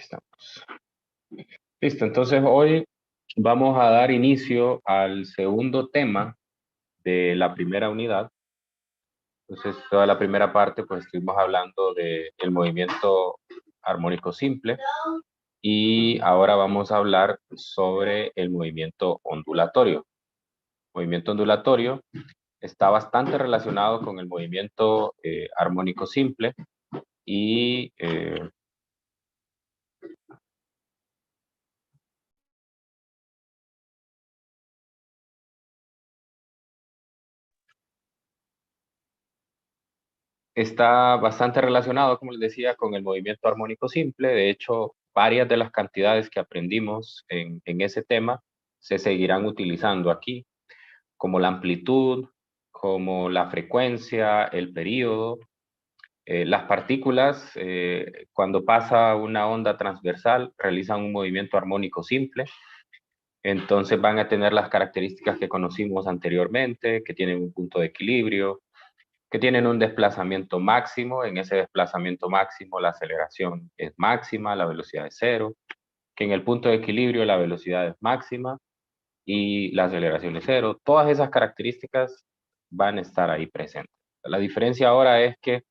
Estamos. Listo, entonces hoy vamos a dar inicio al segundo tema de la primera unidad. Entonces, toda la primera parte, pues estuvimos hablando del movimiento armónico simple y ahora vamos a hablar sobre el movimiento ondulatorio. El movimiento ondulatorio está bastante relacionado con el movimiento armónico simple y está bastante relacionado, como les decía, con el movimiento armónico simple. De hecho, varias de las cantidades que aprendimos en ese tema se seguirán utilizando aquí, como la amplitud, como la frecuencia, el período. Las partículas, cuando pasa una onda transversal, realizan un movimiento armónico simple. Entonces van a tener las características que conocimos anteriormente, que tienen un punto de equilibrio, que tienen un desplazamiento máximo. En ese desplazamiento máximo la aceleración es máxima, la velocidad es cero, que en el punto de equilibrio la velocidad es máxima y la aceleración es cero. Todas esas características van a estar ahí presentes. La diferencia ahora es que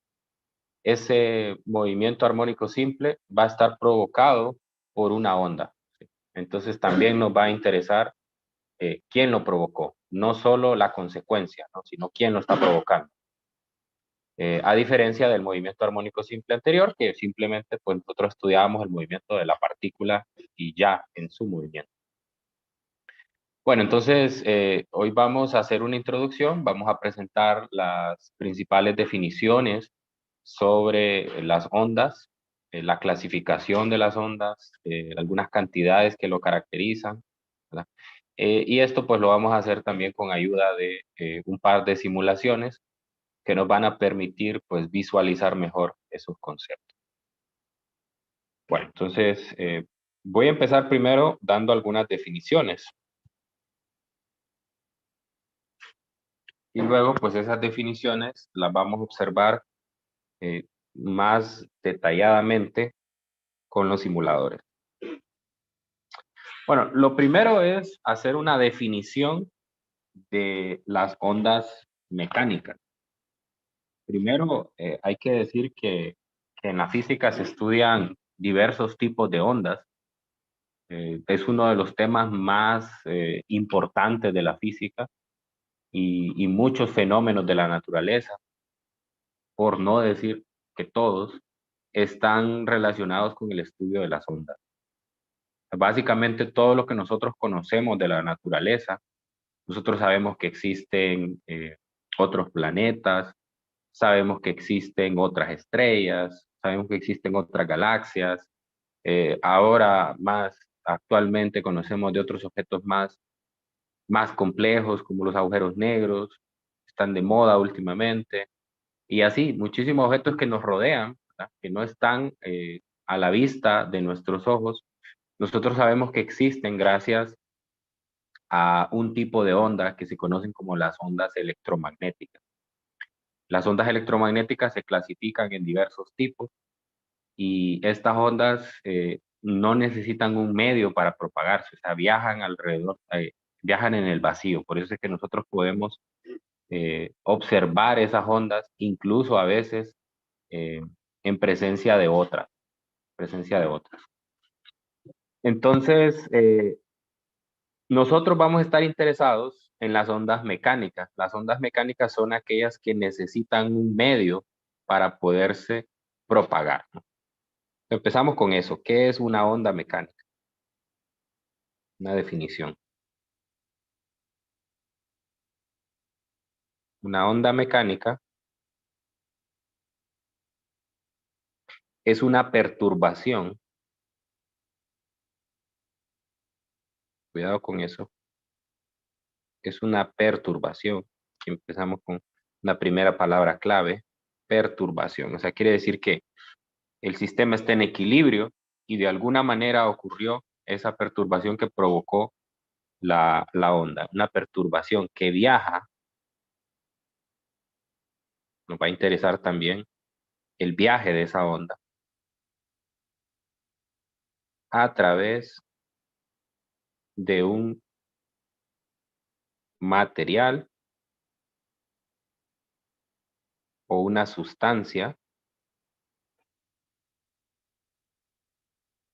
ese movimiento armónico simple va a estar provocado por una onda. Entonces también nos va a interesar quién lo provocó, no solo la consecuencia, ¿no? Sino quién lo está provocando. A diferencia del movimiento armónico simple anterior, que simplemente pues, nosotros estudiábamos el movimiento de la partícula y ya en su movimiento. Bueno, entonces hoy vamos a hacer una introducción, vamos a presentar las principales definiciones sobre las ondas, la clasificación de las ondas, algunas cantidades que lo caracterizan, ¿verdad? Y esto pues lo vamos a hacer también con ayuda de un par de simulaciones que nos van a permitir pues visualizar mejor esos conceptos. Bueno, entonces voy a empezar primero dando algunas definiciones y luego pues esas definiciones las vamos a observar eh, más detalladamente con los simuladores. Bueno, lo primero es hacer una definición de las ondas mecánicas. Primero, hay que decir que en la física se estudian diversos tipos de ondas. Es uno de los temas más importantes de la física y muchos fenómenos de la naturaleza, por no decir que todos, están relacionados con el estudio de las ondas. Básicamente todo lo que nosotros conocemos de la naturaleza, nosotros sabemos que existen otros planetas, sabemos que existen otras estrellas, sabemos que existen otras galaxias. Ahora más actualmente conocemos de otros objetos más complejos como los agujeros negros, están de moda últimamente, y así muchísimos objetos que nos rodean, ¿verdad? Que no están a la vista de nuestros ojos. Nosotros sabemos que existen gracias a un tipo de onda que se conocen como las ondas electromagnéticas. Las ondas electromagnéticas se clasifican en diversos tipos y estas ondas no necesitan un medio para propagarse, o sea, viajan alrededor, viajan en el vacío. Por eso es que nosotros podemos observar esas ondas, incluso a veces eh, en presencia de otras. Entonces, nosotros vamos a estar interesados en las ondas mecánicas. Las ondas mecánicas son aquellas que necesitan un medio para poderse propagar, ¿no? Empezamos con eso. ¿Qué es una onda mecánica? Una definición. Una onda mecánica es una perturbación, cuidado con eso, es una perturbación. Empezamos con la primera palabra clave, perturbación. O sea, quiere decir que el sistema está en equilibrio y de alguna manera ocurrió esa perturbación que provocó la onda. Una perturbación que viaja. Nos va a interesar también el viaje de esa onda. a través de un material o una sustancia,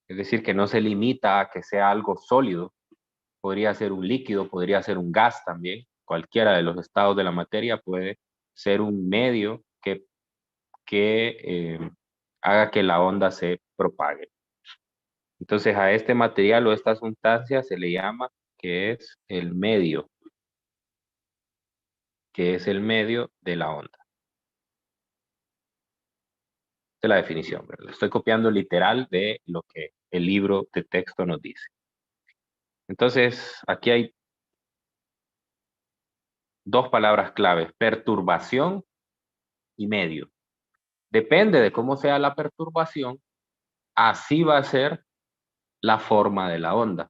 es decir, que no se limita a que sea algo sólido, podría ser un líquido, podría ser un gas también, cualquiera de los estados de la materia puede ser un medio que haga que la onda se propague. Entonces a este material o esta sustancia se le llama que es el medio, que es el medio de la onda. Esta es la definición, ¿verdad? Estoy copiando literal de lo que el libro de texto nos dice. Entonces, aquí hay dos palabras claves, perturbación y medio. Depende de cómo sea la perturbación, así va a ser la forma de la onda.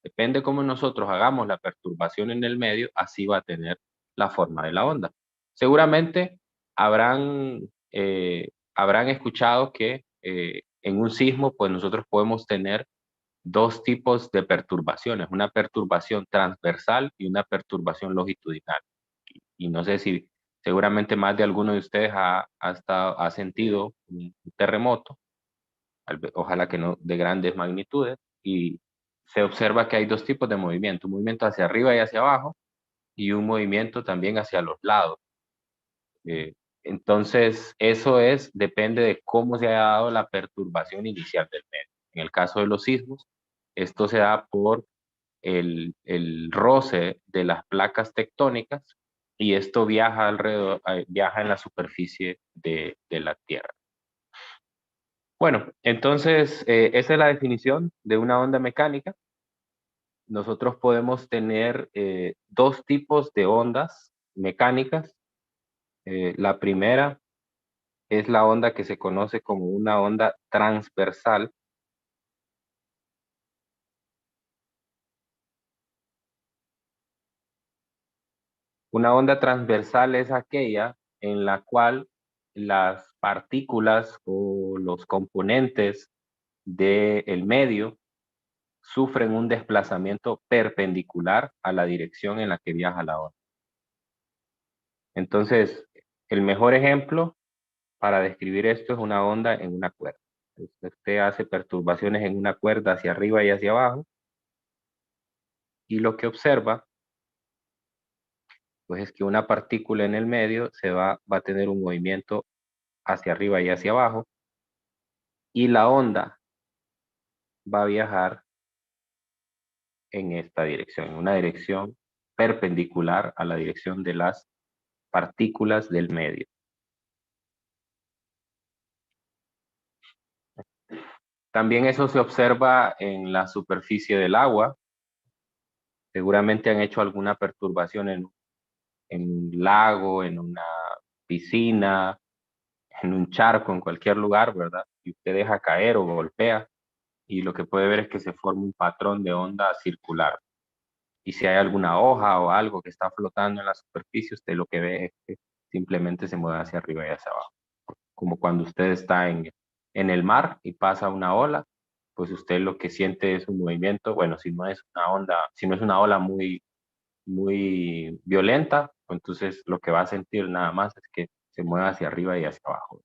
Depende cómo nosotros hagamos la perturbación en el medio, así va a tener la forma de la onda. Seguramente habrán escuchado que en un sismo, pues nosotros podemos tener dos tipos de perturbaciones, una perturbación transversal y una perturbación longitudinal. Y no sé si seguramente más de alguno de ustedes ha sentido un terremoto, ojalá que no de grandes magnitudes, y se observa que hay dos tipos de movimiento, un movimiento hacia arriba y hacia abajo y un movimiento también hacia los lados. Eh, entonces, depende de cómo se haya dado la perturbación inicial del medio. En el caso de los sismos, esto se da por el roce de las placas tectónicas y esto viaja alrededor, viaja en la superficie de la Tierra. Bueno, entonces esa es la definición de una onda mecánica. Nosotros podemos tener dos tipos de ondas mecánicas. La primera es la onda que se conoce como una onda transversal. Una onda transversal es aquella en la cual las partículas o los componentes del medio sufren un desplazamiento perpendicular a la dirección en la que viaja la onda. Entonces, el mejor ejemplo para describir esto es una onda en una cuerda. Usted hace perturbaciones en una cuerda hacia arriba y hacia abajo y lo que observa pues es que una partícula en el medio va a tener un movimiento hacia arriba y hacia abajo y la onda va a viajar en esta dirección, en una dirección perpendicular a la dirección de las partículas del medio. También eso se observa en la superficie del agua. Seguramente han hecho alguna perturbación en un lago, en una piscina, en un charco, en cualquier lugar, ¿verdad? Y usted deja caer o golpea y lo que puede ver es que se forma un patrón de onda circular. Y si hay alguna hoja o algo que está flotando en la superficie, usted lo que ve es que simplemente se mueve hacia arriba y hacia abajo. Como cuando usted está en el mar y pasa una ola, pues usted lo que siente es un movimiento, bueno, si no es una onda, si no es una ola muy violenta, pues entonces lo que va a sentir nada más es que se mueve hacia arriba y hacia abajo.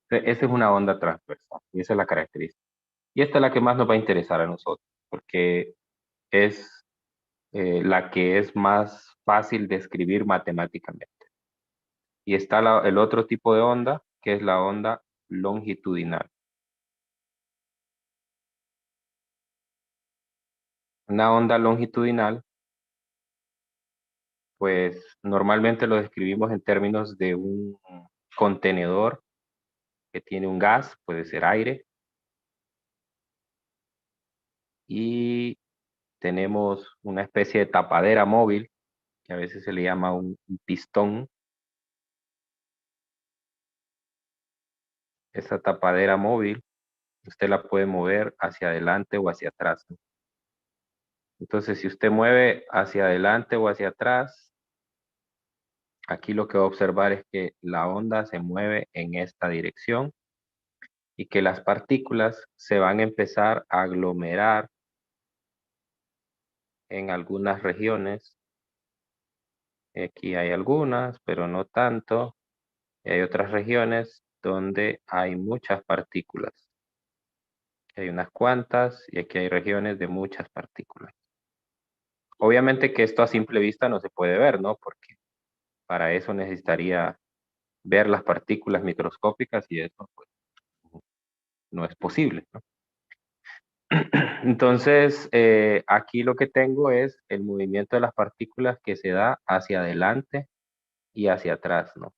Esa es una onda transversal y esa es la característica. Y esta es la que más nos va a interesar a nosotros, porque es la que es más fácil de escribir matemáticamente. Y está el otro tipo de onda, que es la onda longitudinal. Una onda longitudinal, pues normalmente lo describimos en términos de un contenedor que tiene un gas, puede ser aire, y tenemos una especie de tapadera móvil, que a veces se le llama un pistón. Esa tapadera móvil, usted la puede mover hacia adelante o hacia atrás. Entonces, si usted mueve hacia adelante o hacia atrás, aquí lo que va a observar es que la onda se mueve en esta dirección y que las partículas se van a empezar a aglomerar en algunas regiones. Aquí hay algunas, pero no tanto. Y hay otras regiones donde hay muchas partículas. Aquí hay unas cuantas y aquí hay regiones de muchas partículas. Obviamente que esto a simple vista no se puede ver, ¿no? Porque para eso necesitaría ver las partículas microscópicas y eso pues, no es posible, ¿no? Entonces, aquí lo que tengo es el movimiento de las partículas que se da hacia adelante y hacia atrás, ¿no?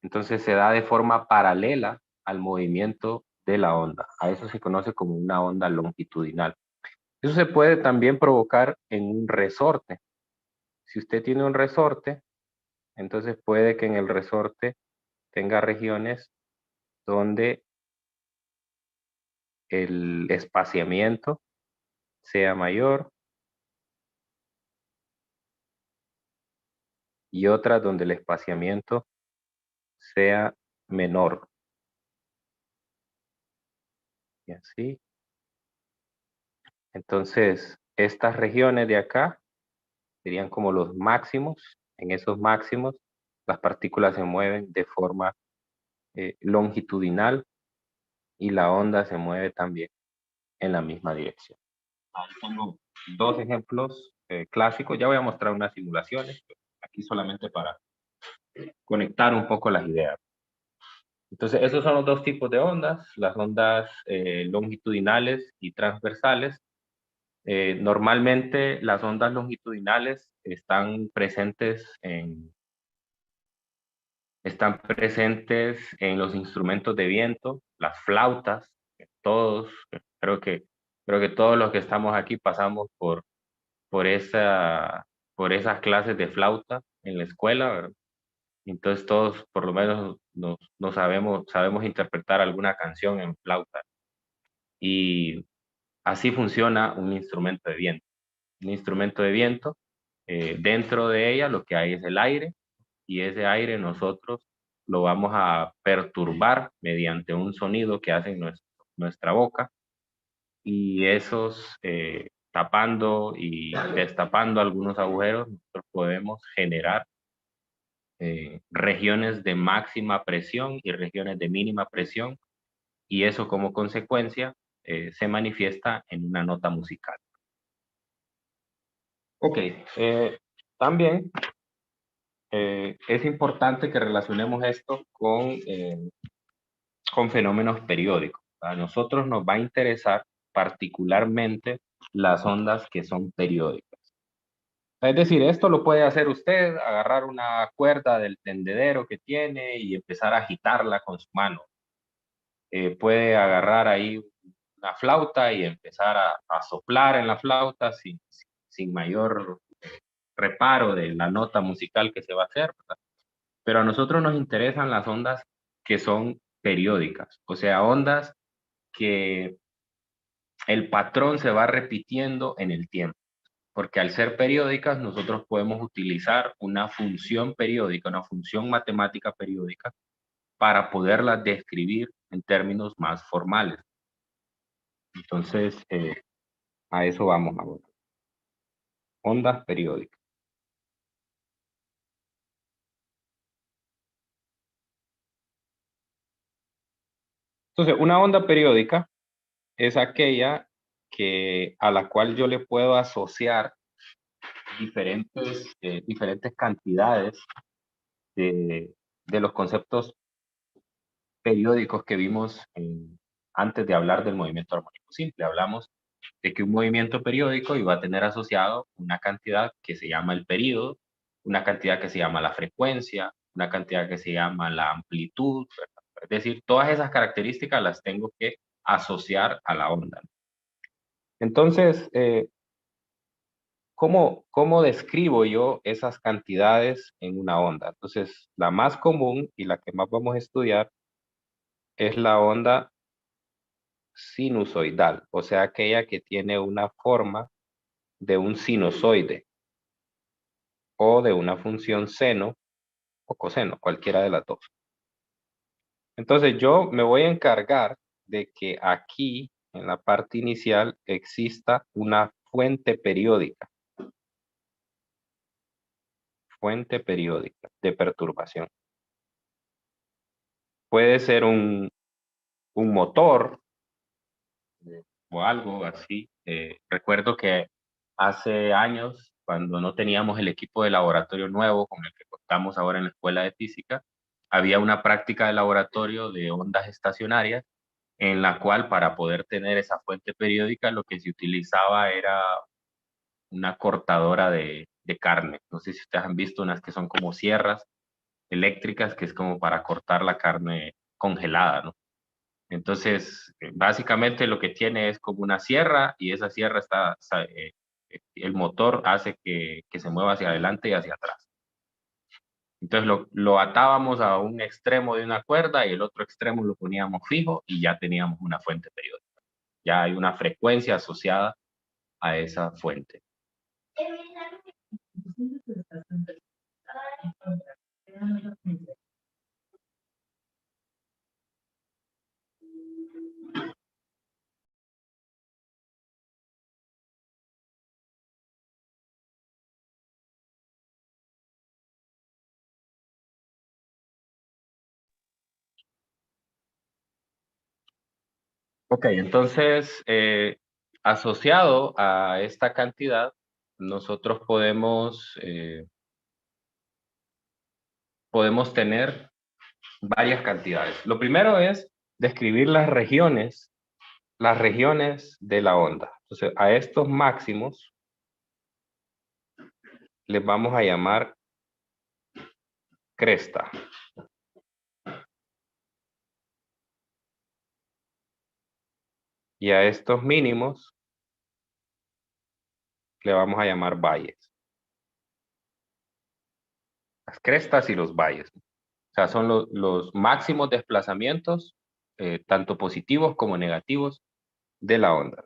Entonces se da de forma paralela al movimiento de la onda. A eso se conoce como una onda longitudinal. Eso se puede también provocar en un resorte. Si usted tiene un resorte, entonces puede que en el resorte tenga regiones donde el espaciamiento sea mayor y otras donde el espaciamiento sea menor. Y así. Entonces, estas regiones de acá serían como los máximos. En esos máximos, las partículas se mueven de forma longitudinal y la onda se mueve también en la misma dirección. Ahí tengo dos ejemplos clásicos. Ya voy a mostrar unas simulaciones, aquí solamente para conectar un poco las ideas. Entonces, esos son los dos tipos de ondas, las ondas longitudinales y transversales. Normalmente las ondas longitudinales están presentes en los instrumentos de viento, las flautas, todos, creo que todos los que estamos aquí pasamos por, esa, por esas clases de flauta en la escuela, ¿verdad? Entonces todos por lo menos nos sabemos interpretar alguna canción en flauta. Y así funciona un instrumento de viento. Un instrumento de viento, dentro de ella lo que hay es el aire, y ese aire nosotros lo vamos a perturbar mediante un sonido que hace nuestra boca, y esos tapando y destapando algunos agujeros, nosotros podemos generar regiones de máxima presión y regiones de mínima presión, y eso como consecuencia se manifiesta en una nota musical. Ok, también es importante que relacionemos esto con fenómenos periódicos. A nosotros nos va a interesar particularmente las ondas que son periódicas. Es decir, esto lo puede hacer usted, agarrar una cuerda del tendedero que tiene y empezar a agitarla con su mano. Puede agarrar ahí una flauta y empezar a soplar en la flauta sin mayor reparo de la nota musical que se va a hacer, ¿verdad? Pero a nosotros nos interesan las ondas que son periódicas, o sea, ondas que el patrón se va repitiendo en el tiempo, porque al ser periódicas nosotros podemos utilizar una función periódica, una función matemática periódica para poderlas describir en términos más formales. Entonces, a eso vamos ahora. Ondas periódicas. Entonces, una onda periódica es aquella a la cual yo le puedo asociar diferentes cantidades de los conceptos periódicos que vimos antes de hablar del movimiento armónico simple. Hablamos de que un movimiento periódico iba a tener asociado una cantidad que se llama el período, una cantidad que se llama la frecuencia, una cantidad que se llama la amplitud, ¿verdad? Es decir, todas esas características las tengo que asociar a la onda. Entonces, ¿cómo describo yo esas cantidades en una onda? Entonces, la más común y la que más vamos a estudiar es la onda sinusoidal, o sea, aquella que tiene una forma de un sinusoide o de una función seno o coseno, cualquiera de las dos. Entonces yo me voy a encargar de que aquí, en la parte inicial, exista una fuente periódica de perturbación. Puede ser un motor o algo así. Recuerdo que hace años, cuando no teníamos el equipo de laboratorio nuevo con el que contamos ahora en la escuela de física, había una práctica de laboratorio de ondas estacionarias en la cual para poder tener esa fuente periódica lo que se utilizaba era una cortadora de carne. No sé si ustedes han visto unas que son como sierras eléctricas, que es como para cortar la carne congelada, ¿no? Entonces, básicamente lo que tiene es como una sierra y esa sierra el motor hace que se mueva hacia adelante y hacia atrás. Entonces lo atábamos a un extremo de una cuerda y el otro extremo lo poníamos fijo y ya teníamos una fuente periódica. Ya hay una frecuencia asociada a esa fuente. Ok, entonces, asociado a esta cantidad, nosotros podemos tener varias cantidades. Lo primero es describir las regiones de la onda. Entonces, a estos máximos les vamos a llamar cresta. Y a estos mínimos le vamos a llamar valles. Las crestas y los valles. O sea, son los máximos desplazamientos, tanto positivos como negativos, de la onda.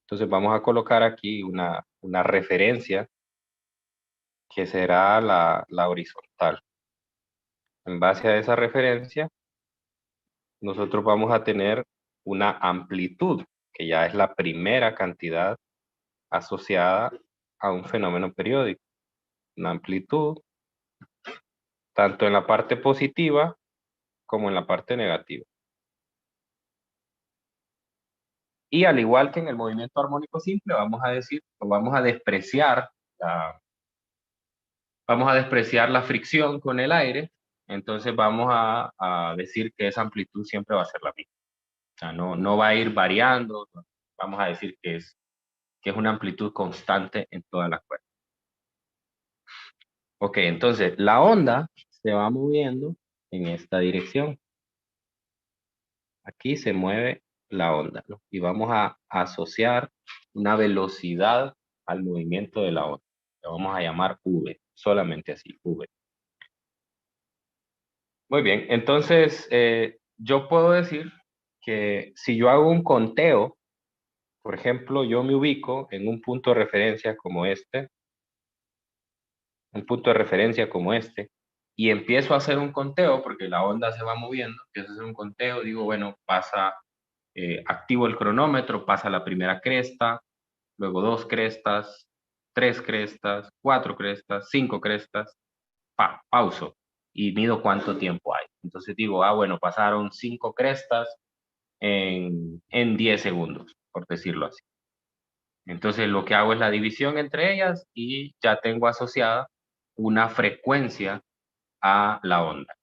Entonces vamos a colocar aquí una referencia que será la horizontal. En base a esa referencia, nosotros vamos a tener una amplitud, que ya es la primera cantidad asociada a un fenómeno periódico. Una amplitud, tanto en la parte positiva como en la parte negativa. Y al igual que en el movimiento armónico simple, vamos a decir, o vamos a despreciar la fricción con el aire, entonces vamos a decir que esa amplitud siempre va a ser la misma. O sea, no va a ir variando, vamos a decir que es una amplitud constante en todas las cuerdas. Ok, entonces la onda se va moviendo en esta dirección. Aquí se mueve la onda, ¿no? Y vamos a asociar una velocidad al movimiento de la onda. Le vamos a llamar V, solamente así, V. Muy bien, entonces yo puedo decir que si yo hago un conteo, por ejemplo, yo me ubico en un punto de referencia como este, un punto de referencia como este, y empiezo a hacer un conteo, porque la onda se va moviendo, empiezo a hacer un conteo, digo, bueno, activo el cronómetro, pasa la primera cresta, luego 2 crestas, 3 crestas, 4 crestas, 5 crestas, pauso y mido cuánto tiempo hay. Entonces digo, bueno, pasaron 5 crestas en 10 segundos, por decirlo así. Entonces lo que hago es la división entre ellas y ya tengo asociada una frecuencia a la onda.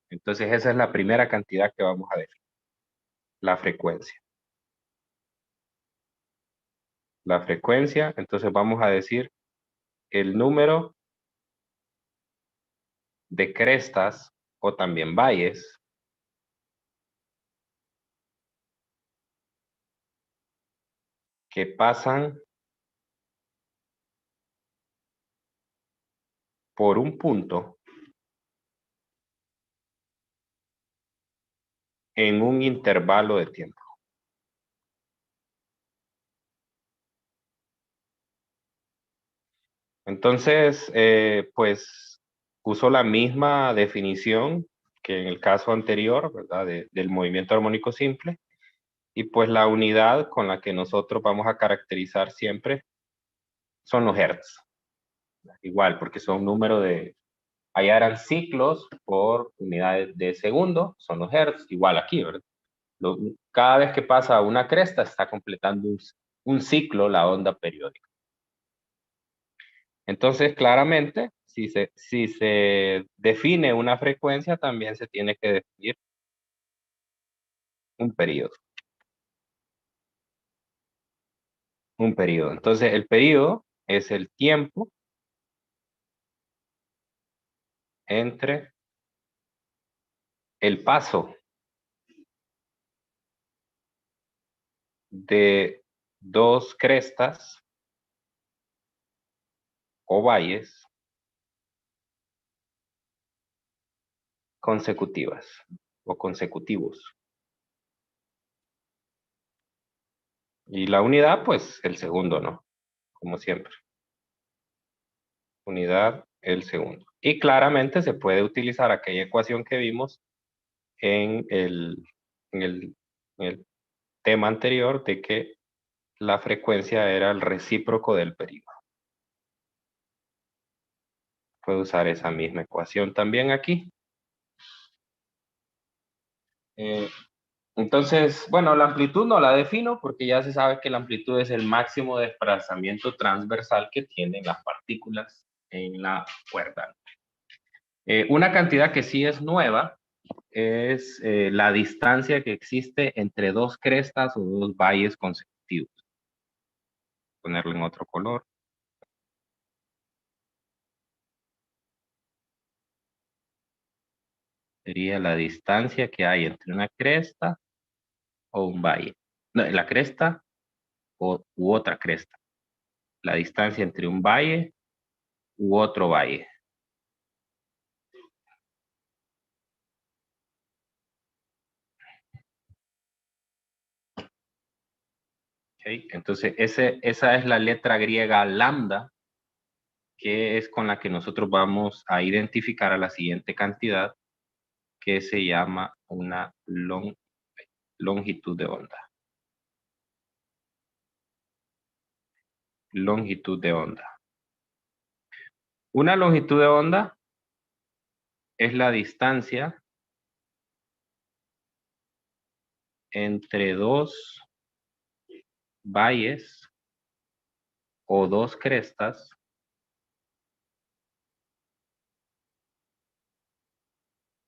Entonces esa es la primera cantidad que vamos a definir, la frecuencia. La frecuencia, entonces vamos a decir el número de crestas o también valles que pasan por un punto en un intervalo de tiempo. Entonces, pues uso la misma definición que en el caso anterior, ¿verdad? Del movimiento armónico simple. Y pues la unidad con la que nosotros vamos a caracterizar siempre son los hertz. Igual, porque son un número de, allá eran ciclos por unidades de segundo, son los hertz, igual aquí, ¿verdad? Cada vez que pasa una cresta está completando un ciclo la onda periódica. Entonces, claramente, si se define una frecuencia, también se tiene que definir un periodo. Un periodo. Entonces, el periodo es el tiempo entre el paso de dos crestas o valles consecutivas o consecutivos. Y la unidad, pues el segundo, ¿no? Como siempre. Unidad, el segundo. Y claramente se puede utilizar aquella ecuación que vimos en en el, en el tema anterior de que la frecuencia era el recíproco del periodo. Puedo usar esa misma ecuación también aquí. Entonces, bueno, la amplitud no la defino porque ya se sabe que la amplitud es el máximo desplazamiento transversal que tienen las partículas en la cuerda. Una cantidad que sí es nueva es la distancia que existe entre dos crestas o dos valles consecutivos. Ponerlo en otro color. Sería la distancia que hay entre una cresta o un valle. No, la cresta u otra cresta. La distancia entre un valle u otro valle. ¿Okay? Entonces, esa es la letra griega lambda, que es con la que nosotros vamos a identificar a la siguiente cantidad, que se llama una longitud de onda. Longitud de onda. Una longitud de onda es la distancia entre dos valles o dos crestas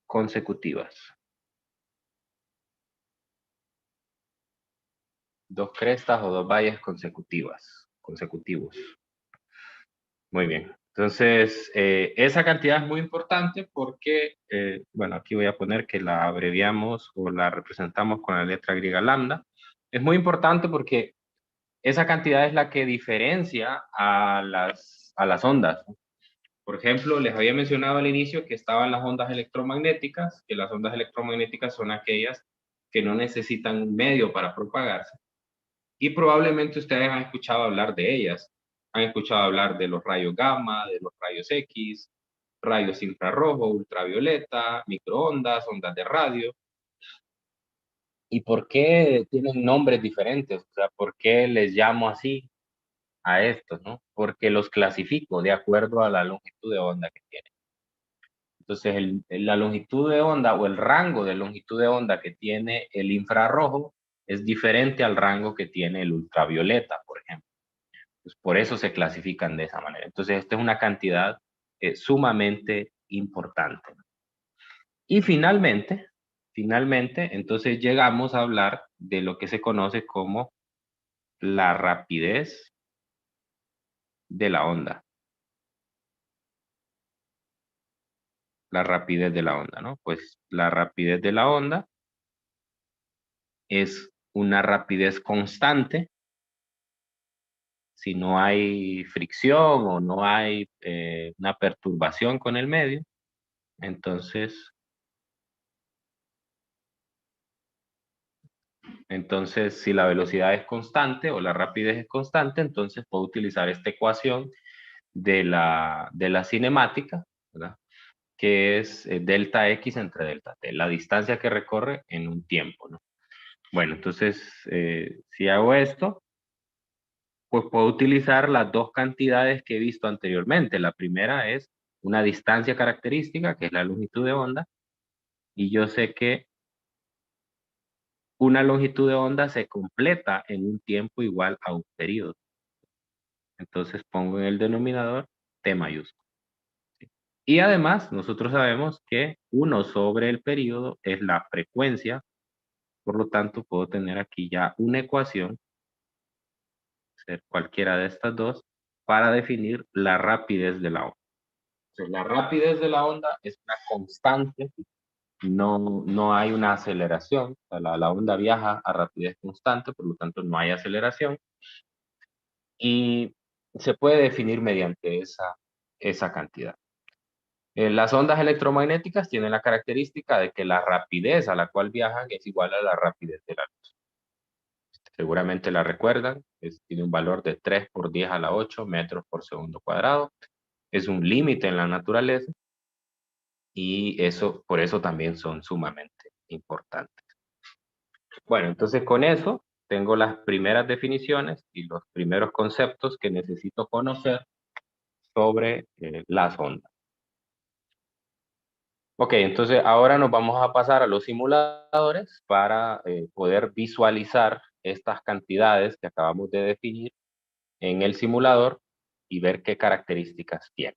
consecutivas. Dos crestas o dos valles consecutivos. Muy bien. Entonces, esa cantidad es muy importante porque, bueno, aquí voy a poner que la abreviamos o la representamos con la letra griega lambda. Es muy importante porque esa cantidad es la que diferencia a las ondas. Por ejemplo, les había mencionado al inicio que estaban las ondas electromagnéticas, que las ondas electromagnéticas son aquellas que no necesitan un medio para propagarse. Y probablemente ustedes han escuchado hablar de ellas. Han escuchado hablar de los rayos gamma, de los rayos X, rayos infrarrojo, ultravioleta, microondas, ondas de radio. ¿Y por qué tienen nombres diferentes? O sea, ¿por qué les llamo así a estos, no? Porque los clasifico de acuerdo a la longitud de onda que tienen. Entonces, la longitud de onda o el rango de longitud de onda que tiene el infrarrojo es diferente al rango que tiene el ultravioleta, por ejemplo. Pues por eso se clasifican de esa manera. Entonces, esta es una cantidad sumamente importante. Y finalmente, entonces llegamos a hablar de lo que se conoce como la rapidez de la onda. La rapidez de la onda, ¿no? Pues la rapidez de la onda es una rapidez constante si no hay fricción o no hay una perturbación con el medio. Entonces, si la velocidad es constante o la rapidez es constante, entonces puedo utilizar esta ecuación de la cinemática, ¿verdad? que es delta X entre delta T, la distancia que recorre en un tiempo, ¿no? Bueno, entonces, si hago esto, pues puedo utilizar las dos cantidades que he visto anteriormente. La primera es una distancia característica, que es la longitud de onda, y yo sé que una longitud de onda se completa en un tiempo igual a un periodo. Entonces pongo en el denominador T mayúsculo. Y además, nosotros sabemos que 1 sobre el periodo es la frecuencia, por lo tanto puedo tener aquí ya una ecuación, ser cualquiera de estas dos, para definir la rapidez de la onda. Entonces, la rapidez de la onda es una constante, no hay una aceleración, o sea, la onda viaja a rapidez constante, por lo tanto no hay aceleración, y se puede definir mediante esa cantidad. Las ondas electromagnéticas tienen la característica de que la rapidez a la cual viajan es igual a la rapidez de la luz. Seguramente la recuerdan, tiene un valor de 3 por 10 a la 8 metros por segundo cuadrado. Es un límite en la naturaleza y por eso también son sumamente importantes. Bueno, entonces con eso tengo las primeras definiciones y los primeros conceptos que necesito conocer sobre las ondas. Ok, entonces ahora nos vamos a pasar a los simuladores para poder visualizar estas cantidades que acabamos de definir en el simulador y ver qué características tiene.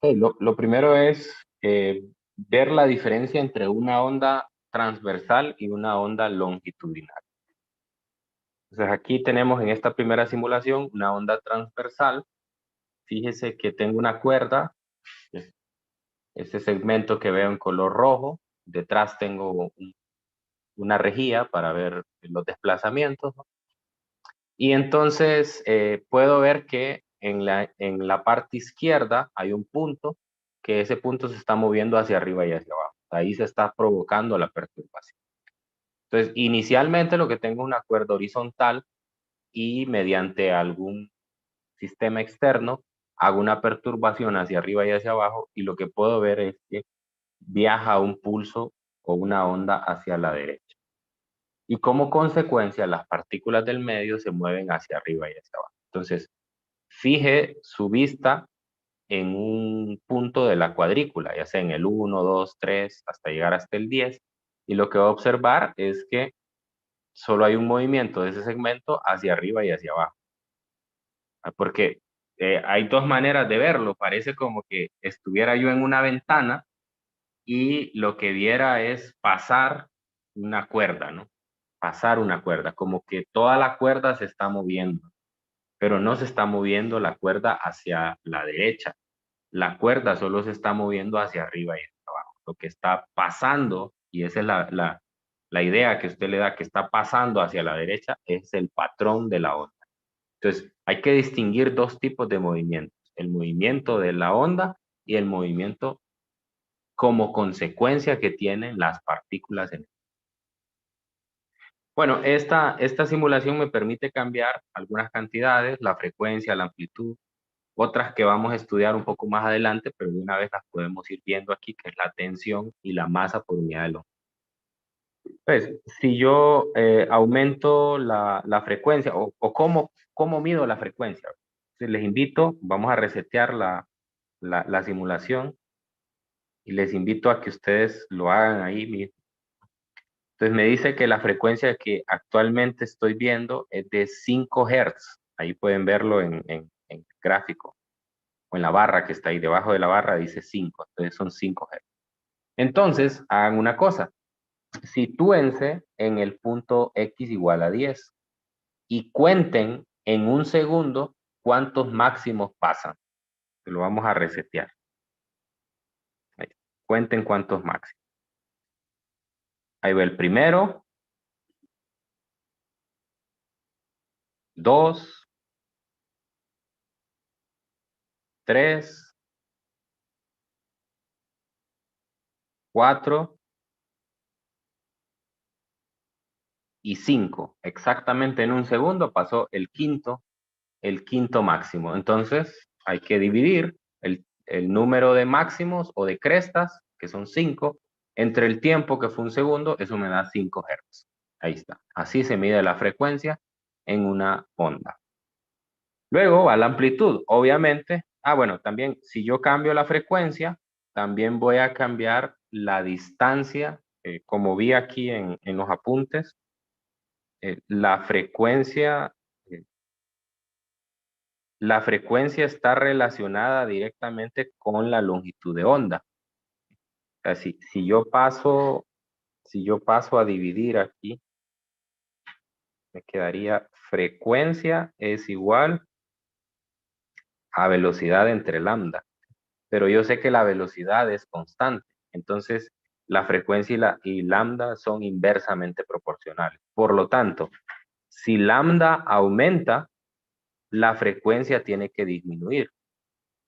Ok, lo primero es ver la diferencia entre una onda transversal y una onda longitudinal. Entonces aquí tenemos en esta primera simulación una onda transversal. Fíjese que tengo una cuerda, ese segmento que veo en color rojo. Detrás tengo una rejilla para ver los desplazamientos, ¿no? Y entonces puedo ver que en la parte izquierda hay un punto, que ese punto se está moviendo hacia arriba y hacia abajo. Ahí se está provocando la perturbación. Entonces, inicialmente lo que tengo es una cuerda horizontal y mediante algún sistema externo hago una perturbación hacia arriba y hacia abajo y lo que puedo ver es que viaja un pulso o una onda hacia la derecha. Y como consecuencia, las partículas del medio se mueven hacia arriba y hacia abajo. Entonces, fije su vista en un punto de la cuadrícula, ya sea en el 1, 2, 3, hasta llegar hasta el 10, y lo que va a observar es que solo hay un movimiento de ese segmento hacia arriba y hacia abajo. Porque hay dos maneras de verlo, parece como que estuviera yo en una ventana y lo que viera es pasar una cuerda, ¿no? Pasar una cuerda, como que toda la cuerda se está moviendo, pero no se está moviendo la cuerda hacia la derecha. La cuerda solo se está moviendo hacia arriba y hacia abajo. Lo que está pasando, y esa es la idea que usted le da, que está pasando hacia la derecha, es el patrón de la onda. Entonces, hay que distinguir dos tipos de movimientos, el movimiento de la onda y el movimiento como consecuencia que tienen las partículas en el. Bueno, esta simulación me permite cambiar algunas cantidades, la frecuencia, la amplitud, otras que vamos a estudiar un poco más adelante, pero de una vez las podemos ir viendo aquí, que es la tensión y la masa por unidad de longitud. Pues, si yo aumento la frecuencia, o cómo mido la frecuencia. Entonces, les invito, vamos a resetear la simulación y les invito a que ustedes lo hagan ahí mismo. Entonces me dice que la frecuencia que actualmente estoy viendo es de 5 Hz. Ahí pueden verlo en el gráfico o en la barra que está ahí debajo de la barra dice 5. Entonces son 5 Hz. Entonces hagan una cosa. Sitúense en el punto X igual a 10 y cuenten en un segundo cuántos máximos pasan. Lo vamos a resetear. Ahí. Cuenten cuántos máximos. Ahí va el primero, 2, 3, 4, y 5. Exactamente en un segundo pasó el quinto máximo. Entonces hay que dividir el número de máximos o de crestas, que son 5, entre el tiempo que fue un segundo, eso me da 5 Hz. Ahí está. Así se mide la frecuencia en una onda. Luego va la amplitud. Obviamente, bueno, también si yo cambio la frecuencia, también voy a cambiar la distancia, como vi aquí en los apuntes, la frecuencia, eh, la frecuencia está relacionada directamente con la longitud de onda. O sea, si yo paso a dividir aquí, me quedaría frecuencia es igual a velocidad entre lambda. Pero yo sé que la velocidad es constante. Entonces, la frecuencia y lambda son inversamente proporcionales. Por lo tanto, si lambda aumenta, la frecuencia tiene que disminuir.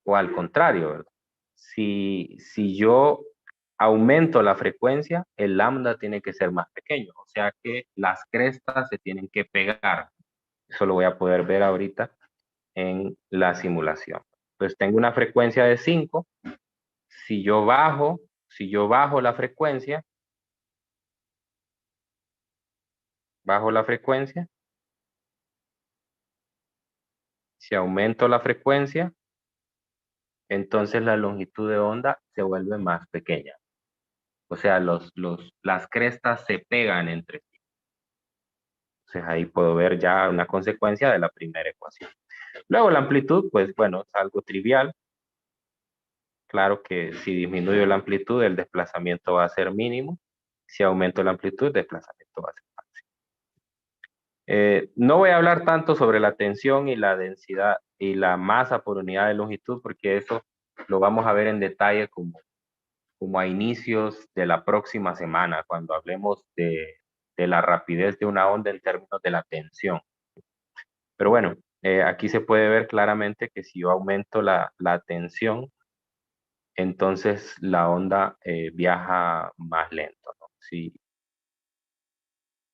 O al contrario, ¿verdad? Si yo aumento la frecuencia, el lambda tiene que ser más pequeño. O sea que las crestas se tienen que pegar. Eso lo voy a poder ver ahorita en la simulación. Entonces tengo una frecuencia de 5. Si yo bajo la frecuencia, si aumento la frecuencia, entonces la longitud de onda se vuelve más pequeña. O sea, las crestas se pegan entre sí. Entonces ahí puedo ver ya una consecuencia de la primera ecuación. Luego la amplitud, pues bueno, es algo trivial. Claro que si disminuyo la amplitud, el desplazamiento va a ser mínimo. Si aumento la amplitud, el desplazamiento va a ser máximo. No voy a hablar tanto sobre la tensión y la densidad y la masa por unidad de longitud, porque eso lo vamos a ver en detalle como a inicios de la próxima semana, cuando hablemos de la rapidez de una onda en términos de la tensión. Pero bueno, aquí se puede ver claramente que si yo aumento la tensión, entonces la onda viaja más lento, ¿no?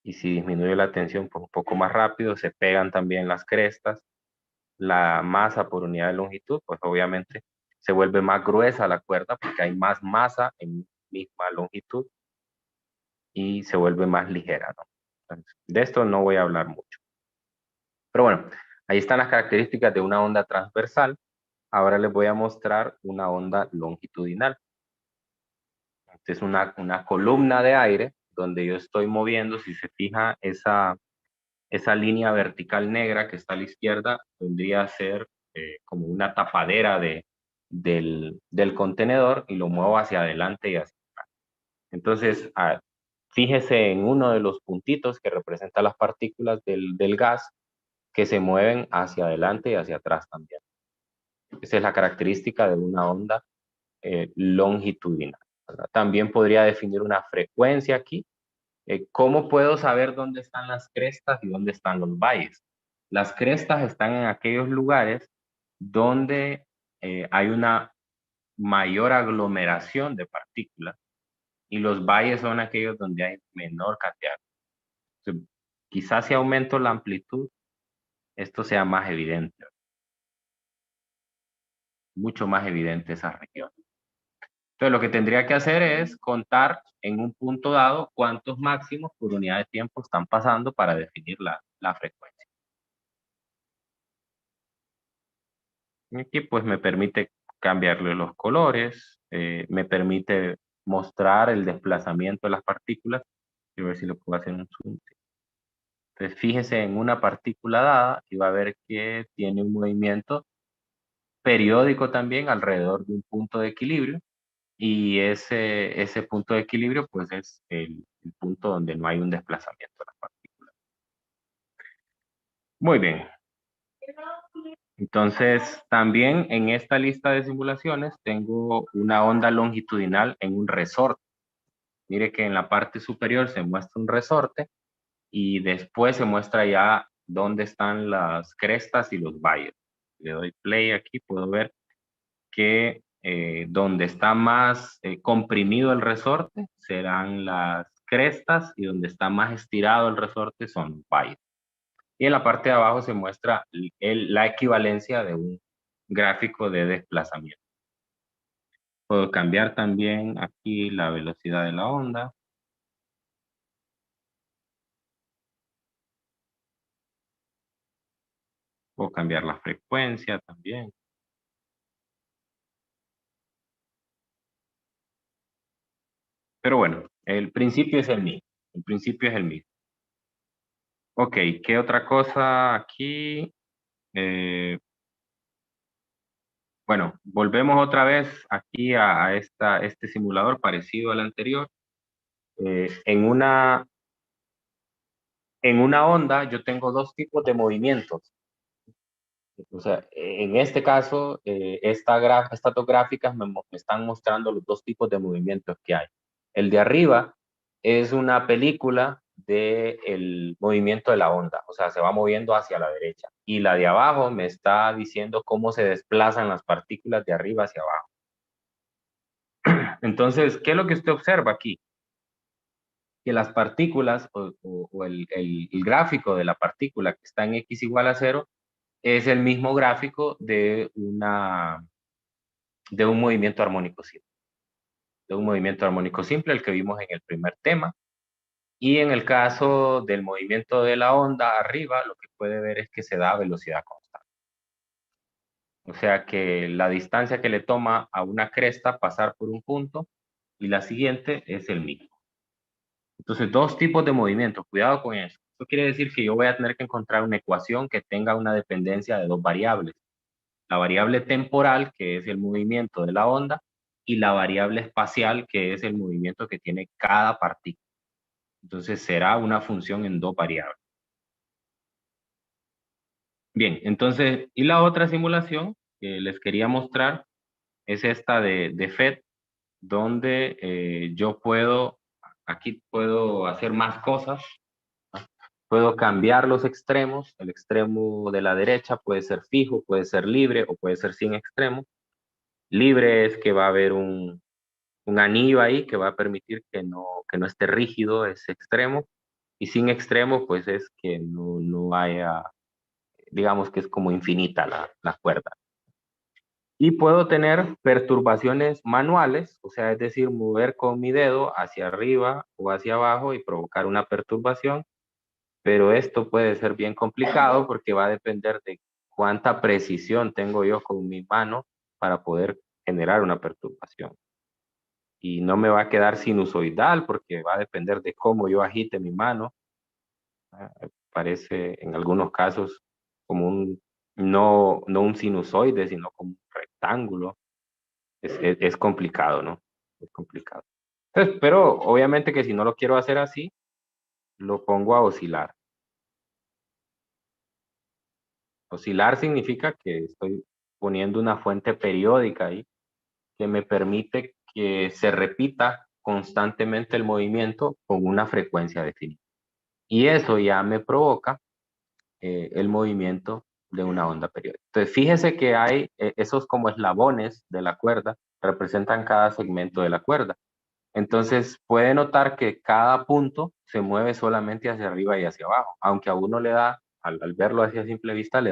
Y si disminuye la tensión, pues un poco más rápido, se pegan también las crestas. La masa por unidad de longitud, pues obviamente se vuelve más gruesa la cuerda porque hay más masa en misma longitud y se vuelve más ligera, ¿no? Entonces, de esto no voy a hablar mucho. Pero bueno, ahí están las características de una onda transversal. Ahora les voy a mostrar una onda longitudinal. Esta es una columna de aire donde yo estoy moviendo. Si se fija, esa línea vertical negra que está a la izquierda vendría a ser como una tapadera del contenedor y lo muevo hacia adelante y hacia atrás. Entonces, fíjese en uno de los puntitos que representa las partículas del gas que se mueven hacia adelante y hacia atrás también. Esa es la característica de una onda longitudinal, ¿verdad? También podría definir una frecuencia aquí. ¿Cómo puedo saber dónde están las crestas y dónde están los valles? Las crestas están en aquellos lugares donde hay una mayor aglomeración de partículas y los valles son aquellos donde hay menor cantidad. Entonces, quizás si aumento la amplitud, esto sea más evidente, mucho más evidente esa región. Entonces, lo que tendría que hacer es contar en un punto dado cuántos máximos por unidad de tiempo están pasando para definir la frecuencia. Aquí pues me permite cambiarle los colores, me permite mostrar el desplazamiento de las partículas. Quiero ver si lo puedo hacer en un zoom. Entonces fíjese en una partícula dada y va a ver que tiene un movimiento periódico también alrededor de un punto de equilibrio. Y ese punto de equilibrio pues es el punto donde no hay un desplazamiento de las partículas. Muy bien. Entonces, también en esta lista de simulaciones tengo una onda longitudinal en un resorte. Mire que en la parte superior se muestra un resorte y después se muestra ya dónde están las crestas y los valles. Le doy play aquí, puedo ver que donde está más comprimido el resorte serán las crestas y donde está más estirado el resorte son valles. Y en la parte de abajo se muestra la equivalencia de un gráfico de desplazamiento. Puedo cambiar también aquí la velocidad de la onda. Puedo cambiar la frecuencia también. Pero bueno, el principio es el mismo. El principio es el mismo. Ok, ¿qué otra cosa aquí? Bueno, volvemos otra vez aquí a este simulador parecido al anterior. En una onda yo tengo dos tipos de movimientos. O sea, en este caso, estas dos gráficas me están mostrando los dos tipos de movimientos que hay. El de arriba es una película del movimiento de la onda, o sea, se va moviendo hacia la derecha. Y la de abajo me está diciendo cómo se desplazan las partículas de arriba hacia abajo. Entonces, ¿qué es lo que usted observa aquí? Que las partículas o el gráfico de la partícula que está en x igual a cero es el mismo gráfico de un movimiento armónico simple. De un movimiento armónico simple, el que vimos en el primer tema. Y en el caso del movimiento de la onda arriba, lo que puede ver es que se da a velocidad constante. O sea que la distancia que le toma a una cresta pasar por un punto y la siguiente es el mismo. Entonces, dos tipos de movimientos, cuidado con eso. Eso quiere decir que yo voy a tener que encontrar una ecuación que tenga una dependencia de dos variables. La variable temporal, que es el movimiento de la onda, y la variable espacial, que es el movimiento que tiene cada partícula. Entonces será una función en dos variables. Bien, entonces, y la otra simulación que les quería mostrar es esta de FET, donde yo aquí puedo hacer más cosas. Puedo cambiar los extremos. El extremo de la derecha puede ser fijo, puede ser libre o puede ser sin extremo. Libre es que va a haber un anillo ahí que va a permitir que no esté rígido ese extremo. Y sin extremo, pues es que no haya, digamos que es como infinita la cuerda. Y puedo tener perturbaciones manuales, o sea, es decir, mover con mi dedo hacia arriba o hacia abajo y provocar una perturbación, pero esto puede ser bien complicado porque va a depender de cuánta precisión tengo yo con mi mano para poder generar una perturbación. Y no me va a quedar sinusoidal porque va a depender de cómo yo agite mi mano. Parece en algunos casos como no un sinusoide, sino como un rectángulo. Es complicado, ¿no? Es complicado. Entonces, pero obviamente que si no lo quiero hacer así, lo pongo a oscilar. Oscilar significa que estoy poniendo una fuente periódica ahí que me permite que se repita constantemente el movimiento con una frecuencia definida. Y eso ya me provoca el movimiento de una onda periódica. Entonces, fíjese que hay esos como eslabones de la cuerda, representan cada segmento de la cuerda. Entonces, puede notar que cada punto se mueve solamente hacia arriba y hacia abajo, aunque a uno le da, al verlo así a simple vista, le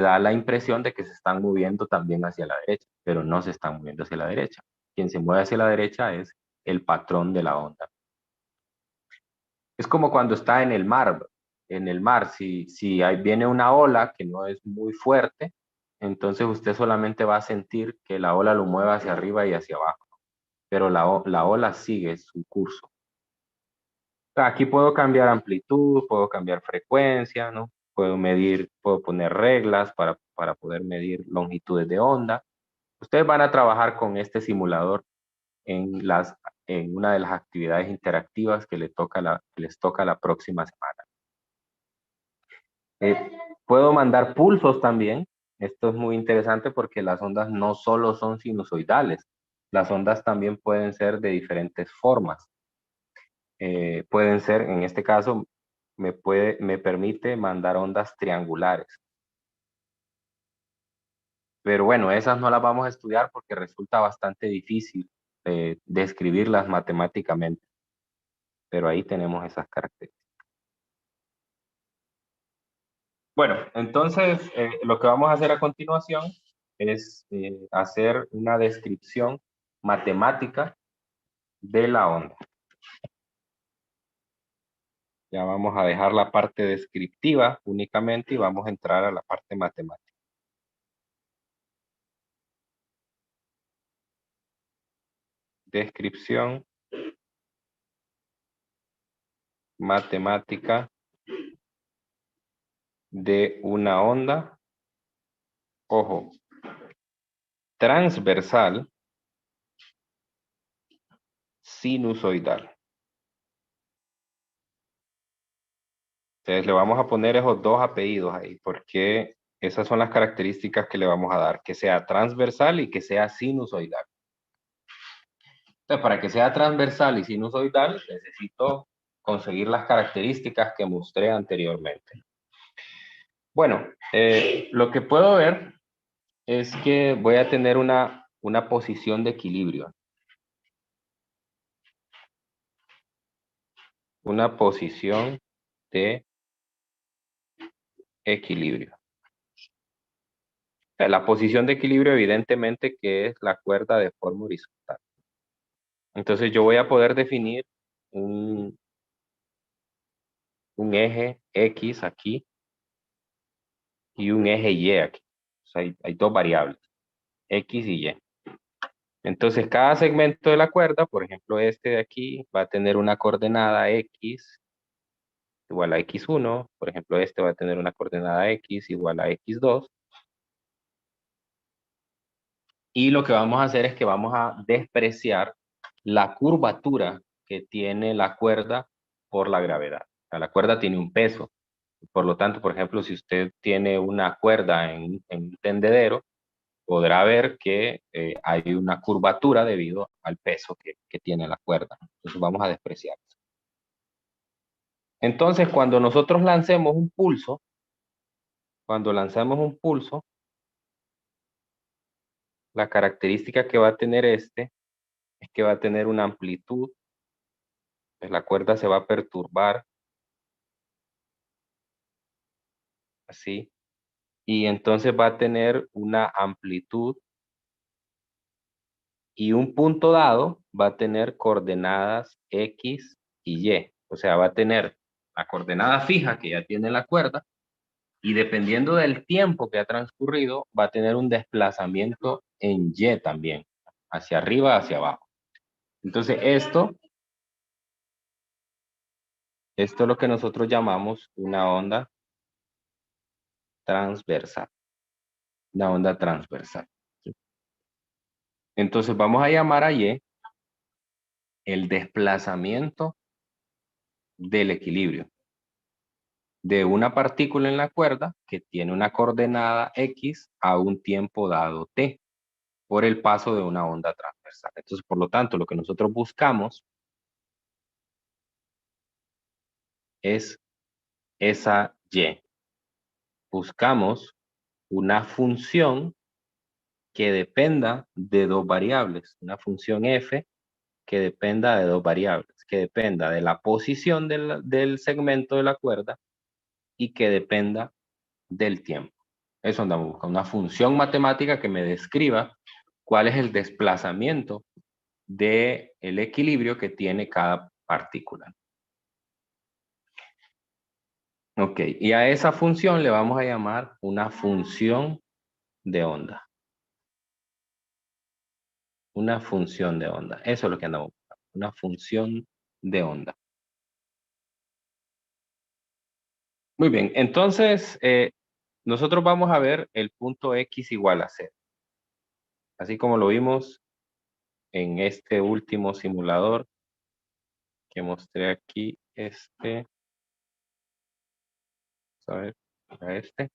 da la impresión de que se están moviendo también hacia la derecha, pero no se están moviendo hacia la derecha. Quien se mueve hacia la derecha es el patrón de la onda. Es como cuando está en el mar. En el mar, si viene una ola que no es muy fuerte, entonces usted solamente va a sentir que la ola lo mueve hacia arriba y hacia abajo, pero la ola sigue su curso. Aquí puedo cambiar amplitud, puedo cambiar frecuencia, ¿no? Puedo poner reglas para poder medir longitudes de onda. Ustedes van a trabajar con este simulador en una de las actividades interactivas que les toca la próxima semana. Puedo mandar pulsos también. Esto es muy interesante porque las ondas no solo son sinusoidales, las ondas también pueden ser de diferentes formas. Pueden ser, en este caso, me permite mandar ondas triangulares. Pero bueno, esas no las vamos a estudiar porque resulta bastante difícil describirlas matemáticamente. pero ahí tenemos esas características. Bueno, entonces lo que vamos a hacer a continuación es hacer una descripción matemática de la onda. Ya vamos a dejar la parte descriptiva únicamente y vamos a entrar a la parte matemática. Descripción matemática de una onda, ojo, transversal sinusoidal. Entonces le vamos a poner esos dos apellidos ahí, porque esas son las características que le vamos a dar, que sea transversal y que sea sinusoidal. Entonces, para que sea transversal y sinusoidal, necesito conseguir las características que mostré anteriormente. Bueno, lo que puedo ver es que voy a tener una posición de equilibrio. Una posición de equilibrio. La posición de equilibrio evidentemente que es la cuerda de forma horizontal. Entonces yo voy a poder definir un eje X aquí y un eje Y aquí. O sea, hay dos variables, X y Y. Entonces cada segmento de la cuerda, por ejemplo este de aquí, va a tener una coordenada X igual a X1. Por ejemplo este va a tener una coordenada X igual a X2. Y lo que vamos a hacer es que vamos a despreciar la curvatura que tiene la cuerda por la gravedad. O sea, la cuerda tiene un peso. Por lo tanto, por ejemplo, si usted tiene una cuerda en un tendedero, podrá ver que hay una curvatura debido al peso que tiene la cuerda. Entonces vamos a despreciar eso. Entonces, cuando nosotros lancemos un pulso, la característica que va a tener este es que va a tener una amplitud, pues la cuerda se va a perturbar así, y entonces va a tener una amplitud y un punto dado va a tener coordenadas X y Y. O sea, va a tener la coordenada fija que ya tiene la cuerda y dependiendo del tiempo que ha transcurrido, va a tener un desplazamiento en Y también, hacia arriba, hacia abajo. Entonces esto es lo que nosotros llamamos una onda transversal. Una onda transversal. Entonces vamos a llamar a Y el desplazamiento del equilibrio de una partícula en la cuerda que tiene una coordenada X a un tiempo dado T por el paso de una onda transversal. Entonces, por lo tanto, lo que nosotros buscamos es esa Y. Buscamos una función que dependa de dos variables, una función F que dependa de dos variables, que dependa de la posición del segmento de la cuerda y que dependa del tiempo. Eso andamos buscando, una función matemática que me describa cuál es el desplazamiento del equilibrio que tiene cada partícula. Ok, y a esa función le vamos a llamar una función de onda. Una función de onda. Eso es lo que andamos buscando, una función de onda. Muy bien, entonces nosotros vamos a ver el punto X igual a 0. Así como lo vimos en este último simulador que mostré aquí, a ver, a este.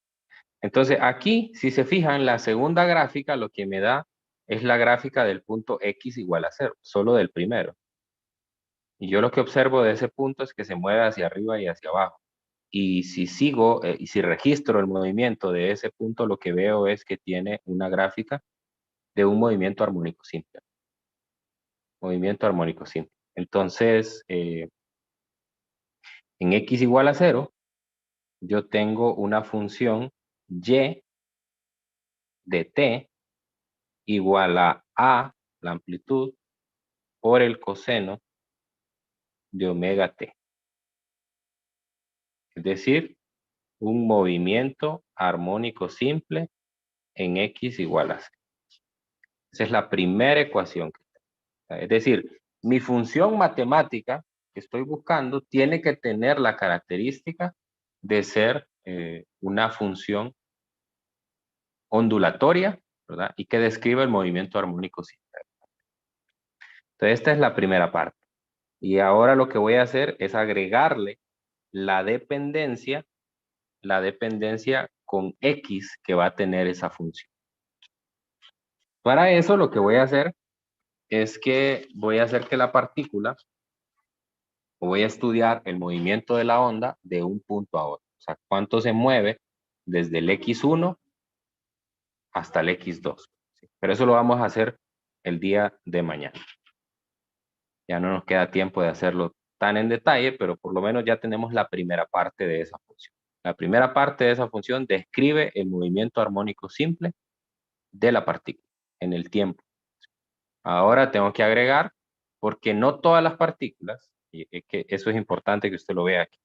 Entonces aquí, si se fijan, la segunda gráfica lo que me da es la gráfica del punto X igual a 0, solo del primero. Y yo lo que observo de ese punto es que se mueve hacia arriba y hacia abajo. Y si sigo, y si registro el movimiento de ese punto, lo que veo es que tiene una gráfica de un movimiento armónico simple. Movimiento armónico simple. Entonces, En x igual a 0, yo tengo una función y de t igual a la amplitud, por el coseno de omega t. Es decir, un movimiento armónico simple en x igual a 0. Esa es la primera ecuación. Es decir, mi función matemática que estoy buscando tiene que tener la característica de ser una función ondulatoria, ¿verdad? Y que describa el movimiento armónico simple. Entonces, esta es la primera parte. Y ahora lo que voy a hacer es agregarle la dependencia con x que va a tener esa función. Para eso lo que voy a hacer es que voy a hacer que la partícula, o voy a estudiar el movimiento de la onda de un punto a otro. O sea, cuánto se mueve desde el x1 hasta el x2. ¿Sí? Pero eso lo vamos a hacer el día de mañana. Ya no nos queda tiempo de hacerlo tan en detalle, pero por lo menos ya tenemos la primera parte de esa función. La primera parte de esa función describe el movimiento armónico simple de la partícula en el tiempo. Ahora tengo que agregar, porque no todas las partículas, y es que eso es importante que usted lo vea aquí,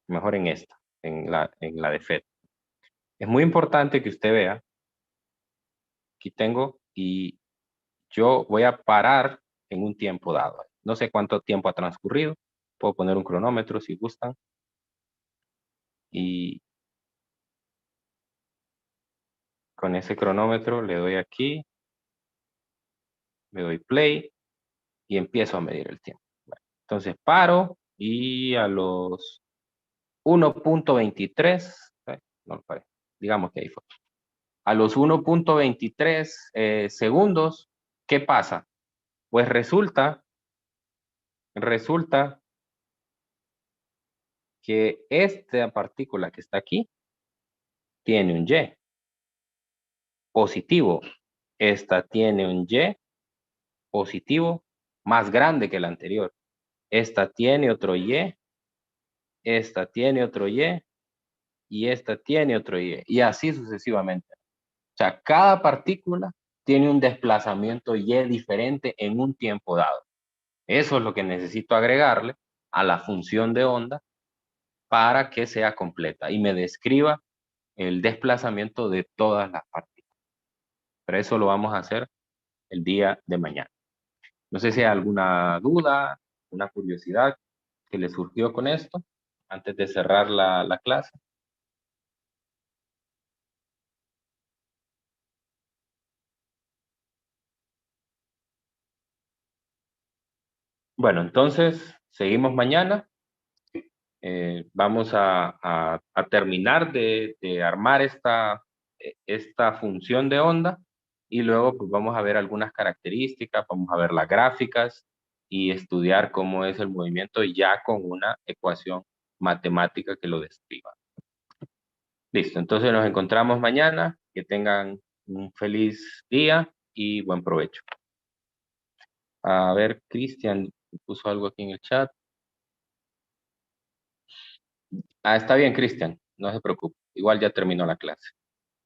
mejor en esta, en la de FED. Es muy importante que usted vea, aquí tengo, y yo voy a parar en un tiempo dado. No sé cuánto tiempo ha transcurrido, puedo poner un cronómetro si gustan, y con ese cronómetro le doy aquí, le doy play, y empiezo a medir el tiempo. Bueno, entonces paro, y a los 1.23, no lo paré, digamos que ahí fue. A los 1.23 segundos, ¿qué pasa? Pues resulta que esta partícula que está aquí tiene un Y positivo. Esta tiene un Y positivo más grande que el anterior. Esta tiene otro Y, esta tiene otro Y, y esta tiene otro Y, y así sucesivamente. O sea, cada partícula tiene un desplazamiento Y diferente en un tiempo dado. Eso es lo que necesito agregarle a la función de onda para que sea completa y me describa el desplazamiento de todas las partículas. Pero eso lo vamos a hacer el día de mañana. No sé si hay alguna duda, una curiosidad que le surgió con esto antes de cerrar la clase. Bueno, entonces seguimos mañana. Vamos a terminar de armar esta función de onda y luego pues, vamos a ver algunas características, vamos a ver las gráficas y estudiar cómo es el movimiento ya con una ecuación matemática que lo describa. Listo, entonces nos encontramos mañana. Que tengan un feliz día y buen provecho. A ver, Cristian puso algo aquí en el chat. Ah, está bien, Cristian, no se preocupe. Igual ya terminó la clase.